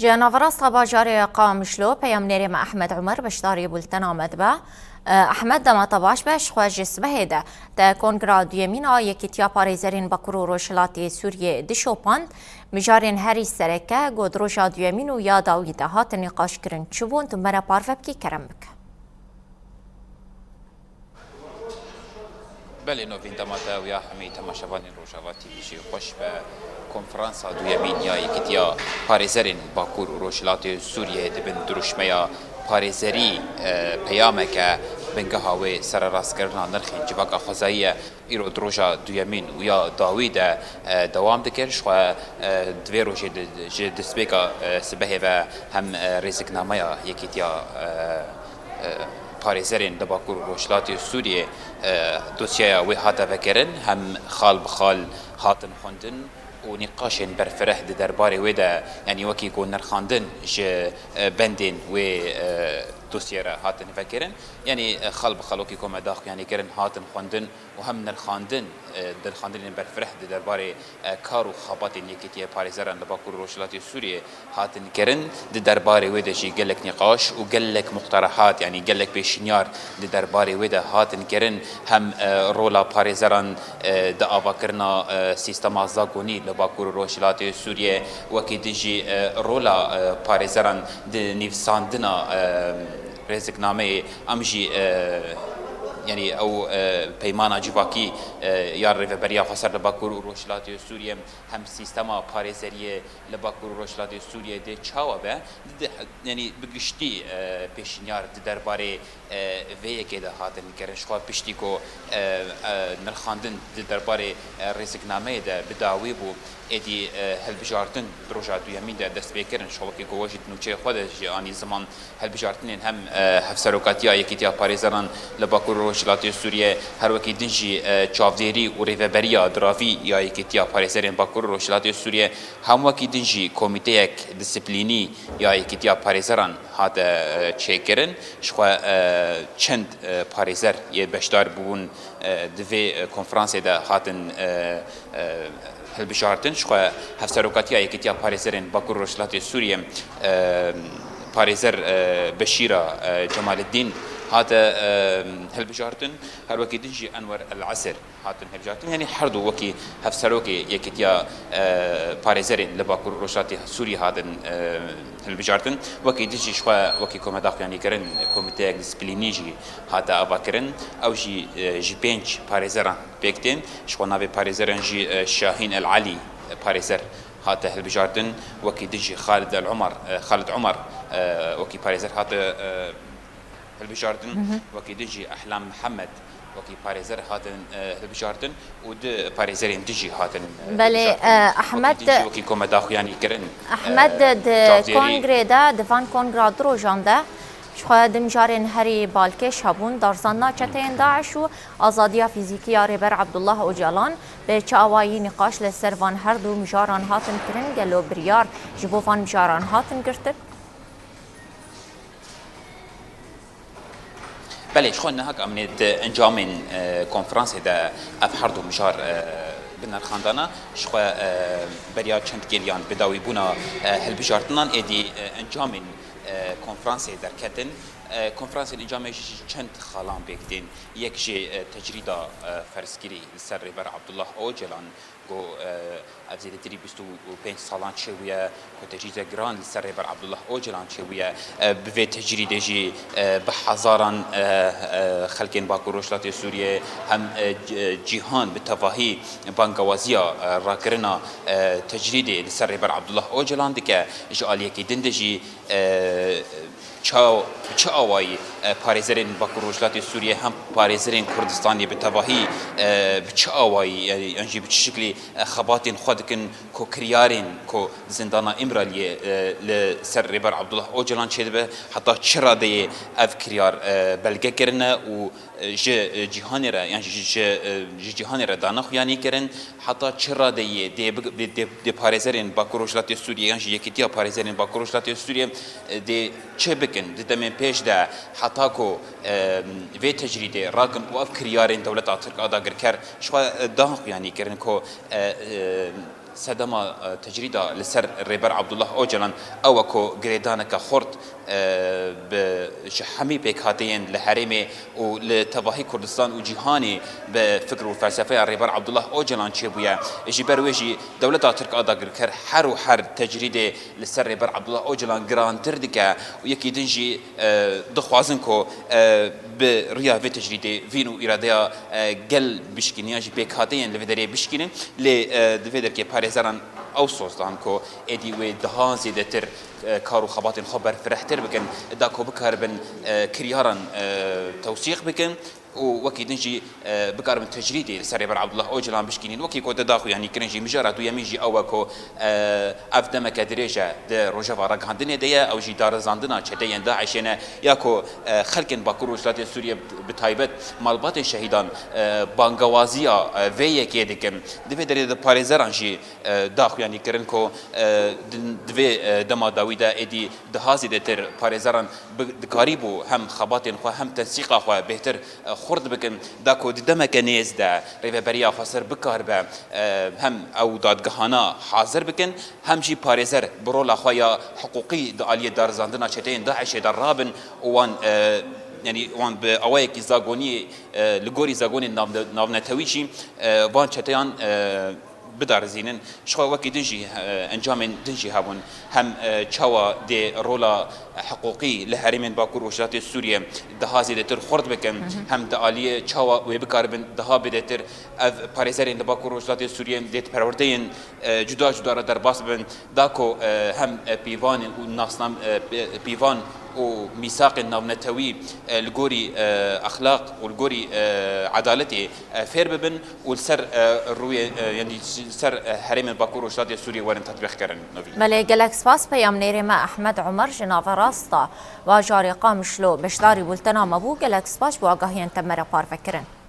جناوراستا باجاري قامشلو پیامنری ما احمد عمر بشتاری بولتن آمد به احمد دما طباش بش خواجس بهده تا کنگراد یمینا یکیتیا پاریزرین بکرو روشلاتی سوریه دشوپاند مجارین هری سرکه گودروشا دیمینو یا داویده هات نقاش کرن چوبون تو مرا پارفبکی کرم بک. بله نوین دماده و یا همی تماشاوان روشاواتی بیشی خوش به کنفرانسا دویمین یا یکیتیا پاریزرین باکور و روشلات سوریه دبن دروشمه پاریزری پیامه که بنگه هاوی سر راست کردن نرخی جواک خزایی ایرو دروجا دویمین و یا داوید دوام دکرش و دوی روشی دسپیکا سبهه و هم ریزکنامه یکیتیا پاریزرین دباکور روشلاتی سوریه دوسیه وی هاتا وکرن هم خال بخال هاتن خوندن و نقاشن برفره درباره ودا يعني وكي يكون نرخاندن ج بندين و دوسيرة هاتن فكرن يعني خال بخال وكي كوم داخ يعني كرن هاتن خوندن وهم نرخاندن درخاندن برفره درباره كارو خابات نيكيتي باريزران لباكور روشلاتي سوريا هاتن كرن درباره ودا شي قالك نقاش وقالك مقترحات يعني قالك بيشنيار درباره ودا هاتن كرن هم رولا باريزران دا افكرنا سيستم زاغوني لباكور روشلاتي سوريا وكي دجي رولا باريزران نيفساندنا رزقنامه امجي يعني او پیمانا جواکی یا ریوبریا خسر لباکور و روشلاتی سوریه هم سیستما پاریزریه لباکور و روشلاتی سوریه ده چاوا به يعني بگشتی پیشنیار درباره وی که ده هاتن کرنش خو پشتی کو نرخاندن درباره رزقنامه ده بداوی بو ادی هلبجارتن بروجا دویمین ده دست بکرن شوکی گوجت نوچه خودش یعنی زمان هلبجارتن هم هفسروکاتیا یکیتیا پاریزران لباکور روشلاتی سوریه هر وکی دنجی چاودیری و ریوبریا درافی یا یکیتیا پاریزرین باکور روشلاتی سوریه هم وکی دنجی کمیته یک دیسپلینی یا یکیتیا پاریزران هات چیکرن شخوا چند پاریزر یه بشدار بون دوی کنفرانس ده هاتن هلبجارتن شخوا هفسروکاتیا یکیتیا پاریزرین باکور روشلاتی سوریه پاریزر بشیرا جمال الدین هذا هلبجارتن هر وكي دنجي انور العسر هاتن هلبجارتن يعني حردو وكي هفسروكي يكتيا باريزرين لباكور روشاتي سوري هاتن هلبجارتن وكي دنجي شوا وكي كومداخ يعني كرن كوميتي ديسبلينيجي هذا اباكرن او جي بنش باريزران بيكتين شوا نافي باريزران جي شاهين العلي باريزر هذا هلبجارتن وكي دنجي خالد عمر وكي باريزر هذا هلبجارتن وكي دجي احلام محمد وكي باريزر هاتن هلبجارتن ود باريزرين دجي هاتن بله احمد وكي كوما داخ يعني كرن احمد د كونغريدا دفان كونغرا دروجاندا شخوا دمجارين هري بالكش هبون دارزانا چتين داعش و آزادیا فیزیکی ریبر عبدالله اوجالان به چاوایی نقاش لسروان هر دو مجاران هاتن کرن گلو بریار جبوفان مجاران هاتن گرتر بله شخون نهاك امنيت انجام كونفرنس ده افحردو مشار بنر خاندانا شخوا بريا چند گلیان بداوی بونا هلبجارتنان ادی انجام کنفرانس در کتن کنفرانس انجامش چند خالان بکتین یک جه تجریدا فرسگیری سر ریبر عبدالله اوجلان گو افزیده تری 25 سالان چویه کو تجریدا گران سر ریبر عبدالله اوجلان چویه به تجریده جی به هزاران خلکین باکو روشلات سوریه هم جهان به تواهی بانگوازیا راکرنا تجریده سر ریبر عبدالله اوجلان دیگه جالیه کی دندجی چه آوایی پاریزرین باکور روشلاتی سوریه هم پاریزرین کردستانی به تواهی چه آوایی یعنی به چه شکلی خباتین خود کن کو کریارین کو زندانا امرالیه لسر ریبر عبدالله اوجلان چه به حتی چرا دی اف کریار بلگه کرنه و جهانی را یعنی جهانی را دانه خویانی کرن حتی چرا دی پاریزرین باکور روشلاتی سوریه یعنی یکیتیا پاریزرین باکور روشلاتی سوریه دی چه بکن دمن پیش ده حتی کو وی تجریده راکن و اف کریارین دولت ترک آداگر کر شو دانخ یعنی کرن کو سدما تجريدا لسر ريبر عبد الله اوجلان او كو جريدانك خورت بشحمي بيكاتين لحريمه ولتباهي كردستان وجهاني بفكر والفلسفه ريبر عبد الله اوجلان تشبويا جبر ويجي دوله ترك اداغر كر حر تجريده لسر ريبر عبد الله اوجلان جرانتر دكا ويكي دنجي دخوازنكو بريا في تجريده فينو اراده قل بشكنياجي بيكاتين لفدري بشكين ل دفدر كي باريزران او سوزدان كو ادي و دهان زيدتر كارو خباتين خبر فرحتر بكن داكو بكربن كريارن توثيق بكن وكي دنجي بكربن تجريدي سريبر عبد الله اوجلان بشكينين وكي كو داخو يعني كرنجي مجرد ويميجي او كو افدمك دريجه د روجافا راغاندني ديا او جي دار زاندنا چدين داعشنا ياكو خلكن باكورو سلات سوريا بتايبت مالبات شهيدان بانغوازيا في كيدكم دفي دري د باريزران جي داخو يعني كرنكو دفي دما داويدا ادي دهازي دتر باريزران دكاريبو هم خباتين خو هم تنسيق خو بهتر خرد بكن داكو دمك نيز دا ريفبريا فسر بكاربه هم او دادگاهانا حاضر بكن هم جي باريزر برولا خويا حقوقي داليه دار زاندنا چتين داعش درابن وان يعني وان باوايك زاغوني لغوري زاغوني ناونتويشي وان چتيان بدار زينن شخوا وكي دنجي انجام دنجي هابون هم تشاوا دي رولا حقوقي لهرمين باكور وشات سوريا دهازي دتر خرد بكن هم داليه تشاوا وبكاربن دها بدتر باريزرين باكور وشات سوريا ديت پروردين جدا جدا در باس بن داكو هم بيوان وناسنام بيوان وميثاق النونتوي الجوري اخلاق والجوري عدالتي فير ببن والسر الروي يعني سر حريم باكور وشاد سوريا ورن تطبيق كرن نوفي ملي جلاكس باس بيام نيرما احمد عمر جناف راستا واجاري قامشلو بشداري بولتنا مبو جلاكس باش بواقهين تمر بار فكرن